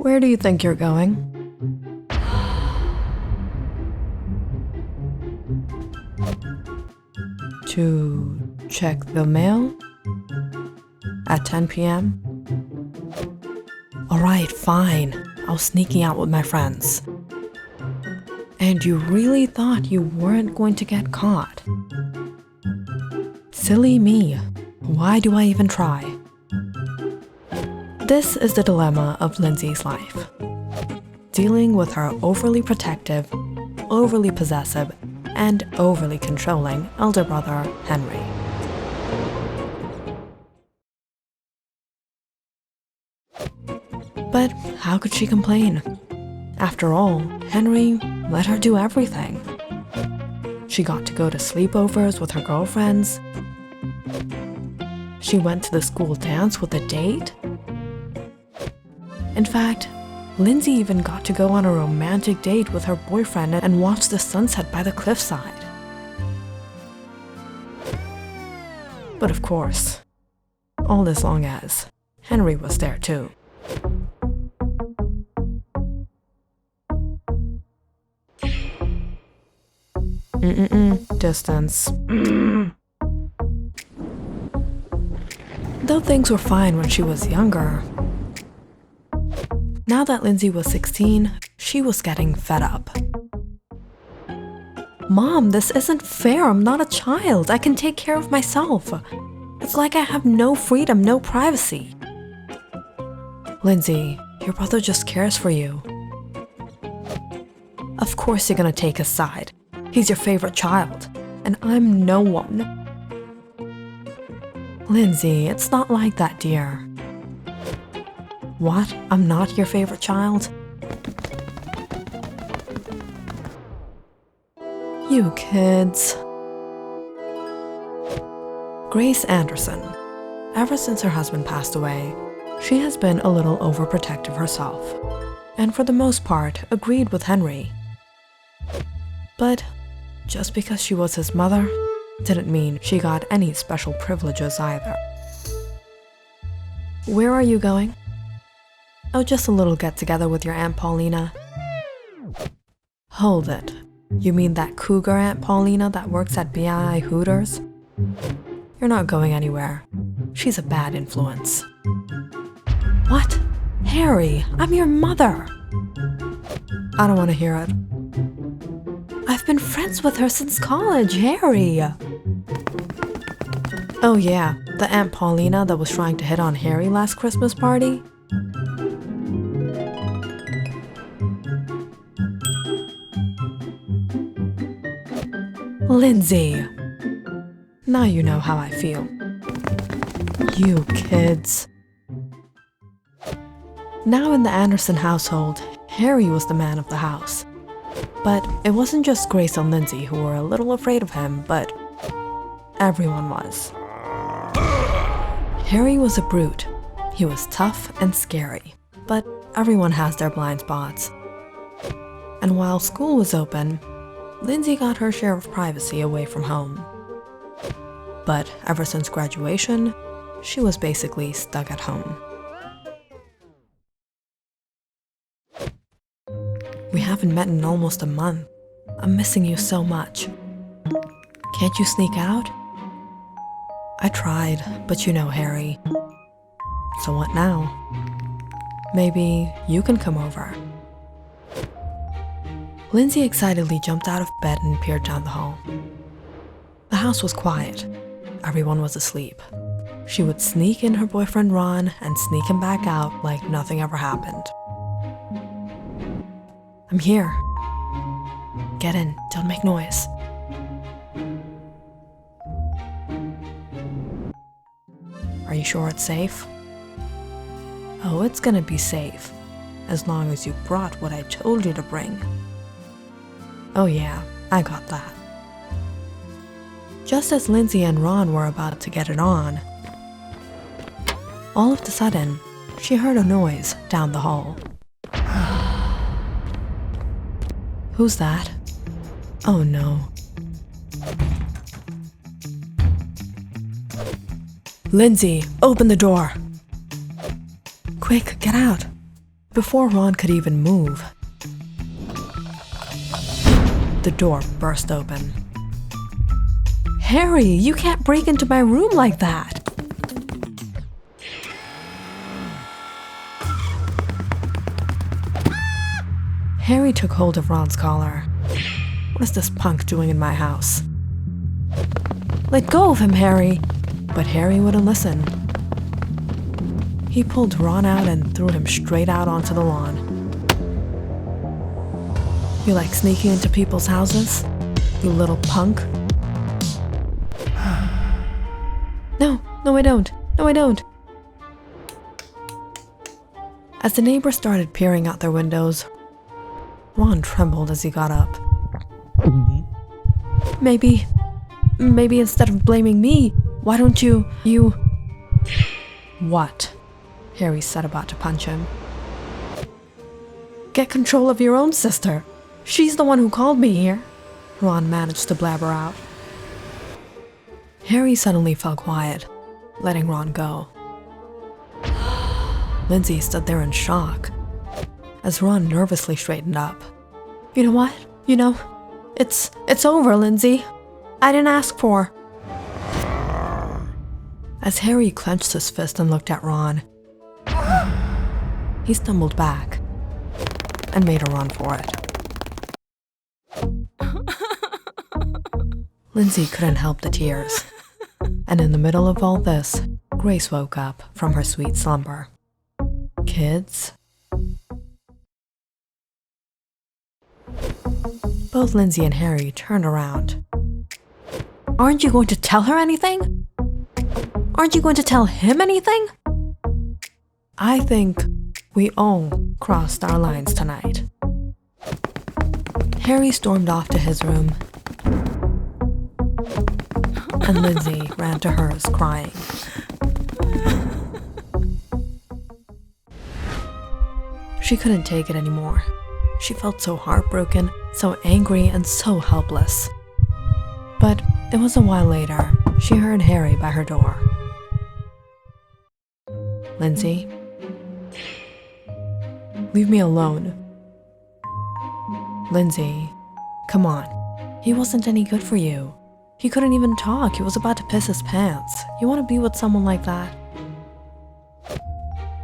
Where do you think you're going? To check the mail? At 10 p.m.? Alright, fine. I was sneaking out with my friends. And you really thought you weren't going to get caught? Silly me. Why do I even try? This is the dilemma of Lindsay's life. Dealing with her overly protective, overly possessive, and overly controlling elder brother, Henry. But how could she complain? After all, Henry let her do everything. She got to go to sleepovers with her girlfriends. She went to the school dance with a date. In fact, Lindsay even got to go on a romantic date with her boyfriend and watch the sunset by the cliffside. But of course, all as long as Henry was there too. Distance. Though things were fine when she was younger, now that Lindsay was 16, she was getting fed up. Mom, this isn't fair. I'm not a child. I can take care of myself. It's like I have no freedom, no privacy. Lindsay, your brother just cares for you. Of course you're gonna take his side. He's your favorite child, and I'm no one. Lindsay, it's not like that, dear. What? I'm not your favorite child? You kids. Grace Anderson. Ever since her husband passed away, she has been a little overprotective herself, and for the most part agreed with Henry. But just because she was his mother didn't mean she got any special privileges either. Where are you going? Oh, just a little get-together with your Aunt Paulina. Hold it. You mean that cougar Aunt Paulina that works at BII Hooters? You're not going anywhere. She's a bad influence. What? Harry, I'm your mother! I don't want to hear it. I've been friends with her since college, Harry! Oh yeah, the Aunt Paulina that was trying to hit on Harry last Christmas party? Lindsay! Now you know how I feel. You kids. Now in the Anderson household, Harry was the man of the house. But it wasn't just Grace and Lindsay who were a little afraid of him, but everyone was. Harry was a brute. He was tough and scary, but everyone has their blind spots. And while school was open, Lindsay got her share of privacy away from home. But ever since graduation, she was basically stuck at home. We haven't met in almost a month. I'm missing you so much. Can't you sneak out? I tried, but you know Harry. So what now? Maybe you can come over. Lindsay excitedly jumped out of bed and peered down the hall. The house was quiet. Everyone was asleep. She would sneak in her boyfriend Ron and sneak him back out like nothing ever happened. I'm here. Get in, don't make noise. Are you sure it's safe? Oh, it's gonna be safe, as long as you brought what I told you to bring. Oh yeah, I got that. Just as Lindsay and Ron were about to get it on, all of a sudden, she heard a noise down the hall. Who's that? Oh no. Lindsay, open the door! Quick, get out! Before Ron could even move, the door burst open. Harry, you can't break into my room like that! Harry took hold of Ron's collar. What is this punk doing in my house? Let go of him, Harry! But Harry wouldn't listen. He pulled Ron out and threw him straight out onto the lawn. You like sneaking into people's houses? You little punk? No, I don't. No, I don't. As the neighbors started peering out their windows, Ron trembled as he got up. Maybe instead of blaming me, why don't you... What? Harry said, about to punch him. Get control of your own sister. She's the one who called me here, Ron managed to blabber out. Harry suddenly fell quiet, letting Ron go. Lindsay stood there in shock, as Ron nervously straightened up. You know what? It's over, Lindsay. I didn't ask for. As Harry clenched his fist and looked at Ron, he stumbled back and made a run for it. Lindsay couldn't help the tears, and in the middle of all this, Grace woke up from her sweet slumber. Kids? Both Lindsay and Harry turned around. Aren't you going to tell her anything? Aren't you going to tell him anything? I think we all crossed our lines tonight. Harry stormed off to his room, and Lindsay ran to hers crying. She couldn't take it anymore. She felt so heartbroken, so angry, and so helpless. But it was a while later, she heard Harry by her door. Lindsay? Leave me alone. Lindsay, come on. He wasn't any good for you. He couldn't even talk. He was about to piss his pants. You want to be with someone like that?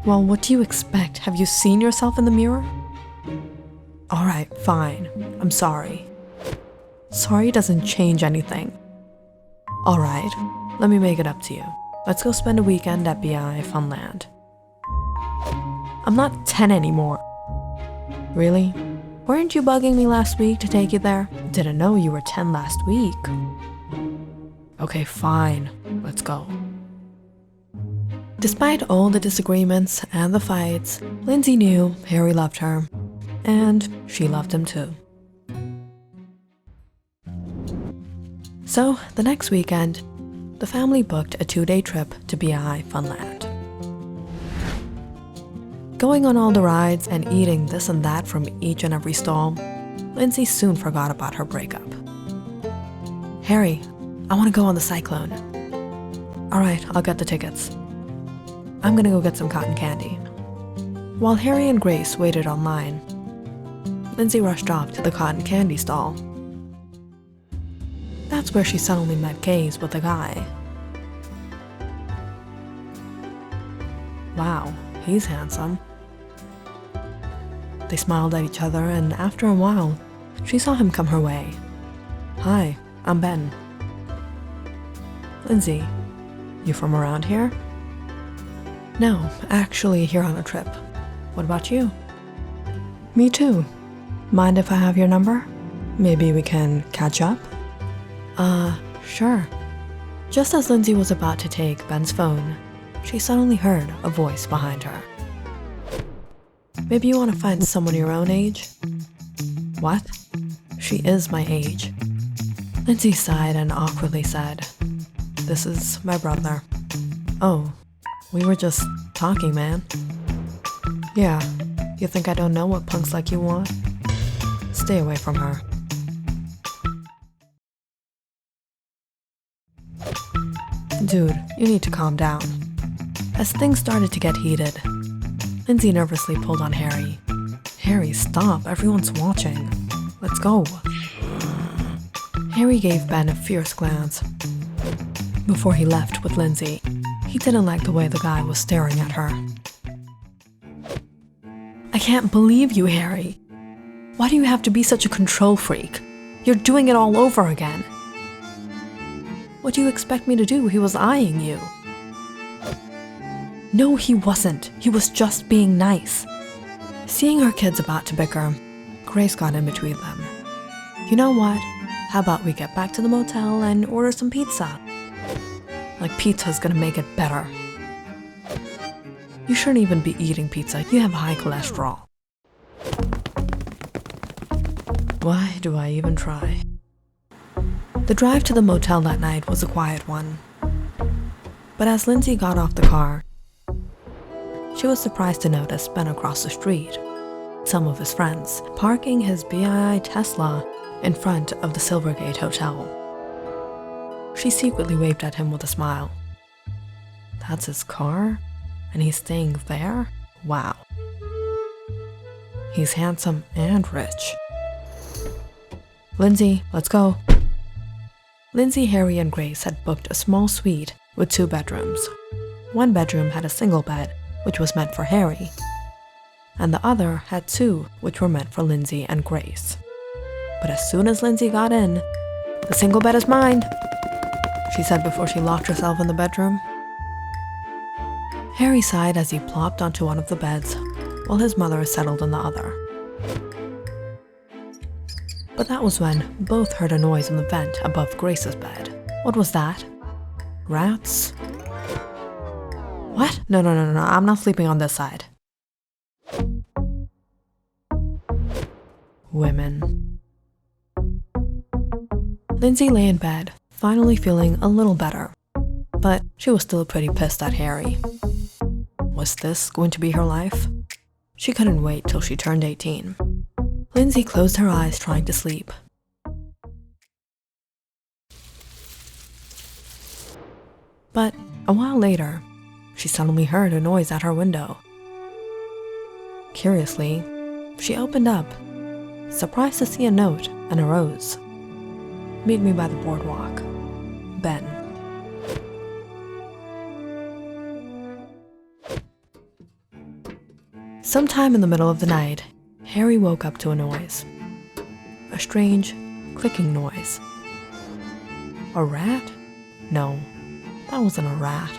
Well, what do you expect? Have you seen yourself in the mirror? Alright, fine. I'm sorry. Sorry doesn't change anything. Alright, let me make it up to you. Let's go spend a weekend at BI Funland. I'm not 10 anymore. Really? Weren't you bugging me last week to take you there? Didn't know you were 10 last week. Okay, fine. Let's go. Despite all the disagreements and the fights, Lindsay knew Harry loved her, and she loved him too. So, the next weekend, the family booked a 2-day trip to BI Funland. Going on all the rides and eating this and that from each and every stall, Lindsay soon forgot about her breakup. Harry, I want to go on the Cyclone. Alright, I'll get the tickets. I'm gonna go get some cotton candy. While Harry and Grace waited online, Lindsay rushed off to the cotton candy stall. That's where she suddenly met gaze with a guy. Wow, he's handsome. They smiled at each other, and after a while, she saw him come her way. Hi, I'm Ben. Lindsay, you from around here? No, actually here on a trip. What about you? Me too. Mind if I have your number? Maybe we can catch up? Sure. Just as Lindsay was about to take Ben's phone, she suddenly heard a voice behind her. Maybe you want to find someone your own age? What? She is my age. Lindsay sighed and awkwardly said, This is my brother. Oh, we were just talking, man. Yeah, you think I don't know what punks like you want? Stay away from her. Dude, you need to calm down. As things started to get heated, Lindsay nervously pulled on Harry. Harry, stop, everyone's watching. Let's go. Harry gave Ben a fierce glance before he left with Lindsay. He didn't like the way the guy was staring at her. I can't believe you, Harry. Why do you have to be such a control freak? You're doing it all over again. What do you expect me to do? He was eyeing you. No, he wasn't. He was just being nice. Seeing her kids about to bicker, Grace got in between them. You know what? How about we get back to the motel and order some pizza? Like pizza's gonna make it better. You shouldn't even be eating pizza. You have high cholesterol. Why do I even try? The drive to the motel that night was a quiet one. But as Lindsay got off the car, she was surprised to notice Ben across the street, some of his friends, parking his BII Tesla in front of the Silvergate Hotel. She secretly waved at him with a smile. That's his car? And he's staying there? Wow. He's handsome and rich. Lindsay, let's go. Lindsay, Harry, and Grace had booked a small suite with 2 bedrooms. One bedroom had a single bed, which was meant for Harry, and the other had 2, which were meant for Lindsay and Grace. But as soon as Lindsay got in, "The single bed is mine," she said before she locked herself in the bedroom. Harry sighed as he plopped onto one of the beds, while his mother settled on the other. But that was when both heard a noise in the vent above Grace's bed. What was that? Rats? What? No, I'm not sleeping on this side. Women. Lindsay lay in bed, finally feeling a little better, but she was still pretty pissed at Harry. Was this going to be her life? She couldn't wait till she turned 18. Lindsay closed her eyes trying to sleep. But a while later, she suddenly heard a noise at her window. Curiously, she opened up, surprised to see a note and a rose. Meet me by the boardwalk. Ben. Sometime in the middle of the night, Harry woke up to a noise. A strange, clicking noise. A rat? No, that wasn't a rat.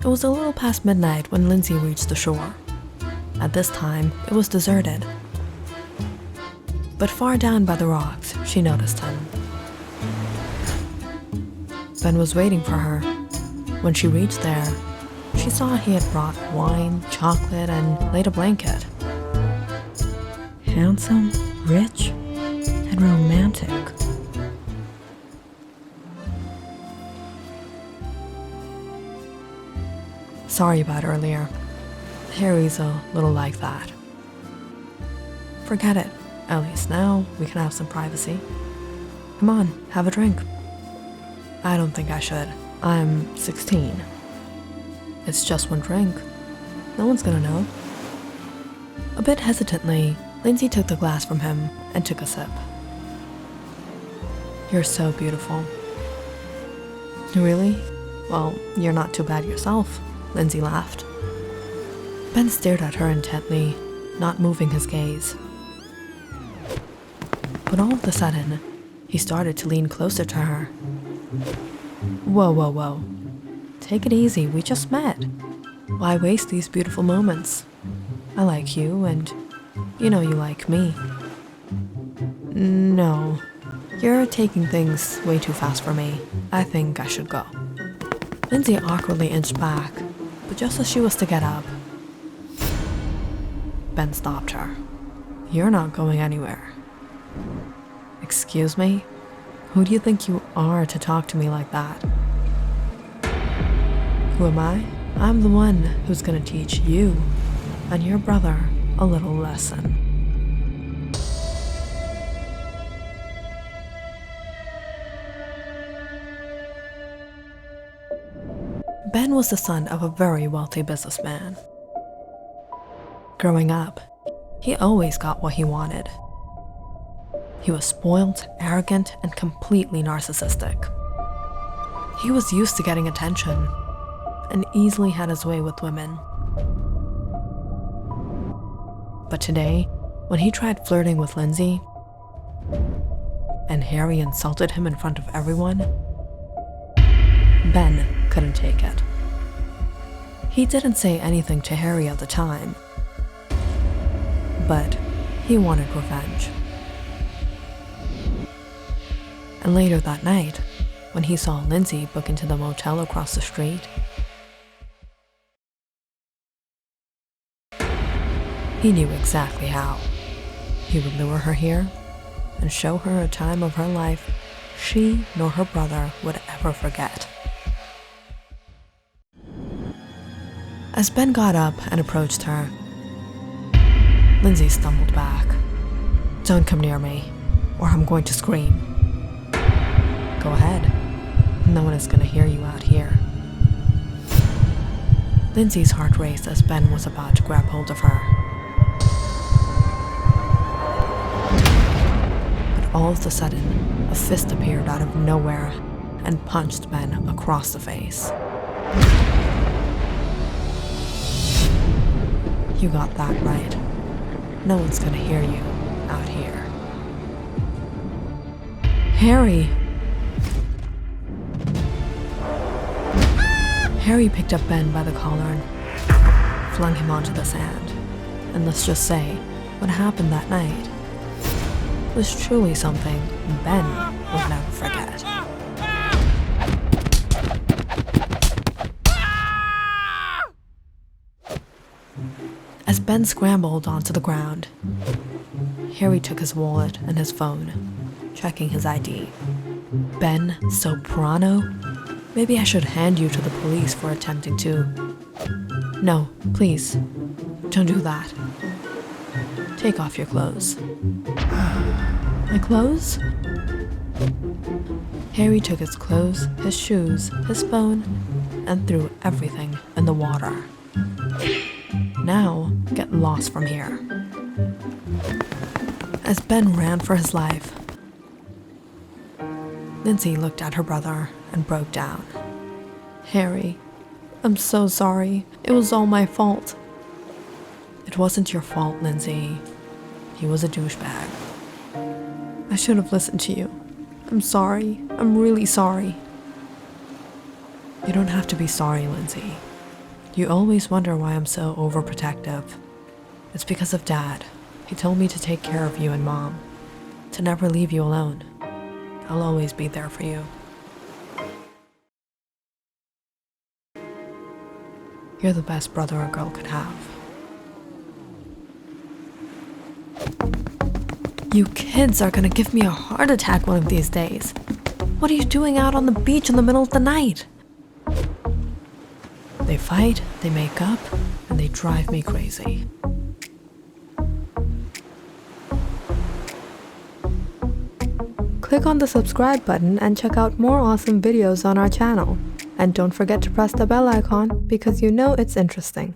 It was a little past midnight when Lindsay reached the shore. At this time, it was deserted. But far down by the rocks, she noticed him. Ben was waiting for her. When she reached there, she saw he had brought wine, chocolate, and laid a blanket. Handsome, rich, and romantic. Sorry about earlier. Harry's a little like that. Forget it. At least now we can have some privacy. Come on, have a drink. I don't think I should. I'm 16. It's just one drink. No one's gonna know. A bit hesitantly, Lindsay took the glass from him and took a sip. You're so beautiful. Really? Well, you're not too bad yourself. Lindsay laughed. Ben stared at her intently, not moving his gaze. But all of a sudden, he started to lean closer to her. Whoa. Take it easy, we just met. Why waste these beautiful moments? I like you, and you know you like me. No, you're taking things way too fast for me. I think I should go. Lindsay awkwardly inched back, but just as she was to get up, Ben stopped her. You're not going anywhere. Excuse me? Who do you think you are to talk to me like that? Who am I? I'm the one who's gonna teach you and your brother a little lesson. Ben was the son of a very wealthy businessman. Growing up, he always got what he wanted. He was spoiled, arrogant, and completely narcissistic. He was used to getting attention and easily had his way with women. But today, when he tried flirting with Lindsay, and Harry insulted him in front of everyone, Ben couldn't take it. He didn't say anything to Harry at the time, but he wanted revenge. And later that night, when he saw Lindsay book into the motel across the street, he knew exactly how. He would lure her here and show her a time of her life she nor her brother would ever forget. As Ben got up and approached her, Lindsay stumbled back. "Don't come near me, or I'm going to scream." "Go ahead. No one is going to hear you out here." Lindsay's heart raced as Ben was about to grab hold of her. But all of a sudden, a fist appeared out of nowhere and punched Ben across the face. "You got that right. No one's gonna hear you out here." "Harry!" Harry picked up Ben by the collar and flung him onto the sand. And let's just say, what happened that night was truly something Ben would never forget. As Ben scrambled onto the ground, Harry took his wallet and his phone, checking his ID. "Ben Soprano? Maybe I should hand you to the police for attempting to..." "No, please, don't do that. Take off your clothes." "My clothes?" Harry took his clothes, his shoes, his phone, and threw everything in the water. "Now, get lost from here." As Ben ran for his life, Lindsay looked at her brother and broke down. "Harry, I'm so sorry. It was all my fault." "It wasn't your fault, Lindsay. He was a douchebag." "I should have listened to you. I'm sorry. I'm really sorry." "You don't have to be sorry, Lindsay. You always wonder why I'm so overprotective. It's because of Dad. He told me to take care of you and Mom, to never leave you alone. I'll always be there for you." You're the best brother a girl could have. "You kids are gonna give me a heart attack one of these days. What are you doing out on the beach in the middle of the night?" They fight, they make up, and they drive me crazy. Click on the subscribe button and check out more awesome videos on our channel. And don't forget to press the bell icon because you know it's interesting.